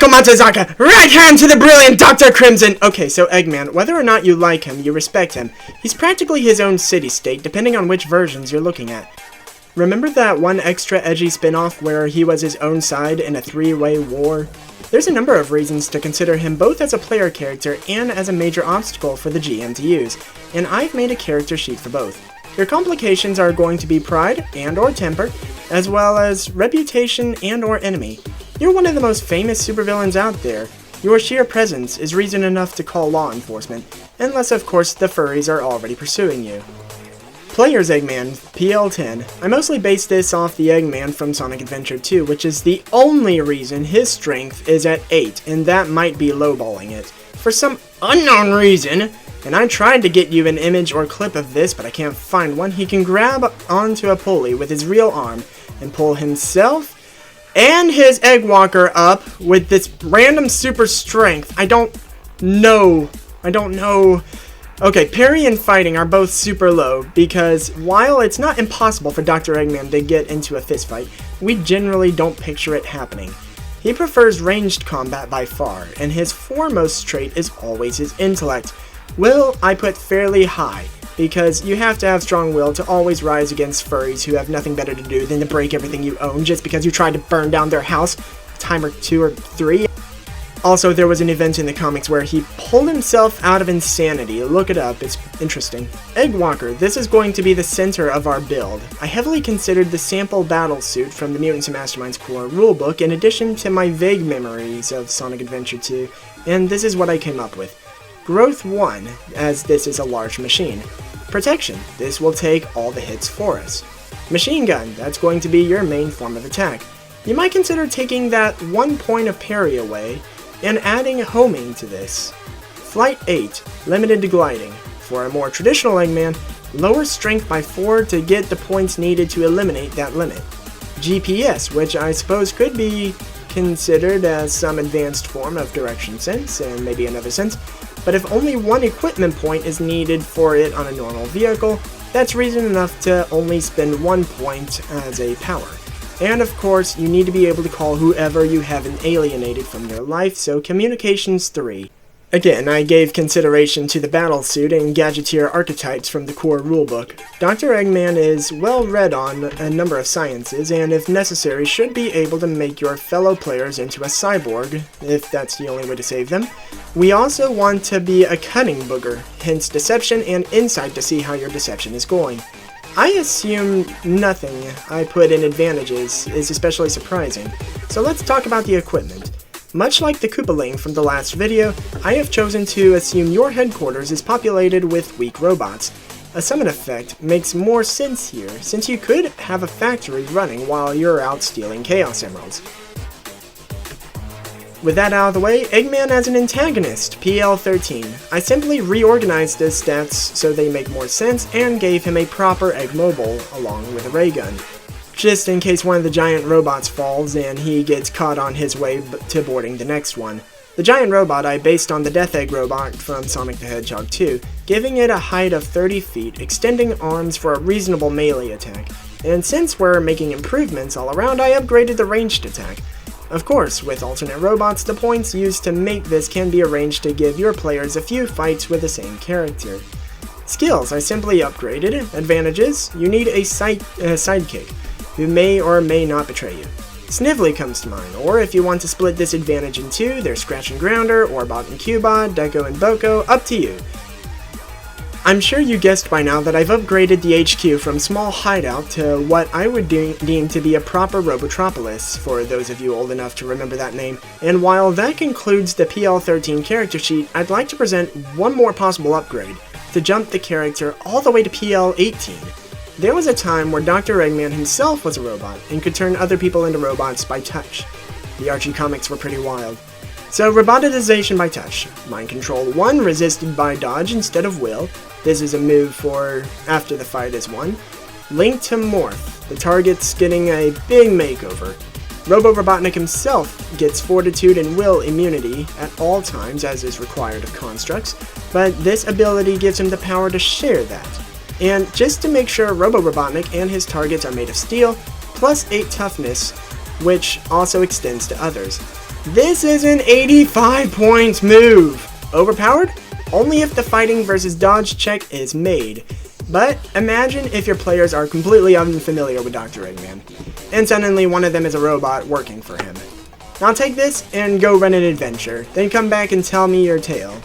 Michael Matsuzaka, right hand to the brilliant Dr. Crimson! Okay, so Eggman, whether or not you like him, you respect him. He's practically his own city-state, depending on which versions you're looking at. Remember that one extra edgy spin-off where he was his own side in a three-way war? There's a number of reasons to consider him both as a player character and as a major obstacle for the GM to use, and I've made a character sheet for both. Your complications are going to be pride and or temper, as well as reputation and or enemy. You're one of the most famous supervillains out there. Your sheer presence is reason enough to call law enforcement, unless of course the furries are already pursuing you. Player's Eggman, PL10. I mostly based this off the Eggman from Sonic Adventure 2, which is the only reason his strength is at 8, and that might be lowballing it. For some unknown reason, and I tried to get you an image or clip of this, but I can't find one, he can grab onto a pulley with his real arm and pull himself and his Eggwalker up with this random super strength. I don't know. Okay, parry and fighting are both super low, because while it's not impossible for Dr. Eggman to get into a fistfight, we generally don't picture it happening. He prefers ranged combat by far, and his foremost trait is always his intellect. Will I put fairly high, because you have to have strong will to always rise against furries who have nothing better to do than to break everything you own just because you tried to burn down their house a time or 2 or 3. Also, there was an event in the comics where he pulled himself out of insanity. Look it up, it's interesting. Eggwalker, this is going to be the center of our build. I heavily considered the sample battle suit from the Mutants and Masterminds core rulebook in addition to my vague memories of Sonic Adventure 2, and this is what I came up with. Growth 1, as this is a large machine. Protection, this will take all the hits for us. Machine gun, that's going to be your main form of attack. You might consider taking that 1 point of parry away, and adding homing to this. Flight 8, limited to gliding. For a more traditional Eggman, lower strength by 4 to get the points needed to eliminate that limit. GPS, which I suppose could be considered as some advanced form of direction sense, and maybe another sense, but if only 1 equipment point is needed for it on a normal vehicle, that's reason enough to only spend 1 point as a power. And of course, you need to be able to call whoever you haven't alienated from your life, so communications 3. Again, I gave consideration to the battlesuit and gadgeteer archetypes from the core rulebook. Dr. Eggman is well read on a number of sciences, and if necessary should be able to make your fellow players into a cyborg, if that's the only way to save them. We also want to be a cunning booger, hence deception and insight to see how your deception is going. I assume nothing I put in advantages is especially surprising, so let's talk about the equipment. Much like the Koopaling from the last video, I have chosen to assume your headquarters is populated with weak robots. A summon effect makes more sense here, since you could have a factory running while you're out stealing Chaos Emeralds. With that out of the way, Eggman as an antagonist, PL13. I simply reorganized his stats so they make more sense and gave him a proper Egg Mobile along with a ray gun. Just in case one of the giant robots falls and he gets caught on his way to boarding the next one. The giant robot I based on the Death Egg robot from Sonic the Hedgehog 2, giving it a height of 30 feet, extending arms for a reasonable melee attack. And since we're making improvements all around, I upgraded the ranged attack. Of course, with alternate robots, the points used to make this can be arranged to give your players a few fights with the same character. Skills, I simply upgraded. Advantages, you need a sidekick, who may or may not betray you. Snively comes to mind, or if you want to split this advantage in two, there's Scratch and Grounder, Orbot and Cubot, Deco and Boko, up to you. I'm sure you guessed by now that I've upgraded the HQ from small hideout to what I would deem to be a proper Robotropolis, for those of you old enough to remember that name, and while that concludes the PL13 character sheet, I'd like to present one more possible upgrade, to jump the character all the way to PL18. There was a time where Dr. Eggman himself was a robot, and could turn other people into robots by touch. The Archie comics were pretty wild. So, robotization by touch. Mind Control 1, resisted by dodge instead of will. This is a move for after the fight is won. Link to Morph. The target's getting a big makeover. Robotnik himself gets fortitude and will immunity at all times as is required of constructs, but this ability gives him the power to share that. And just to make sure Robotnik and his targets are made of steel, plus 8 toughness, which also extends to others. This is an 85 points move. Overpowered? Only if the fighting versus dodge check is made. But imagine if your players are completely unfamiliar with Dr. Eggman, and suddenly one of them is a robot working for him. Now take this and go run an adventure, then come back and tell me your tale.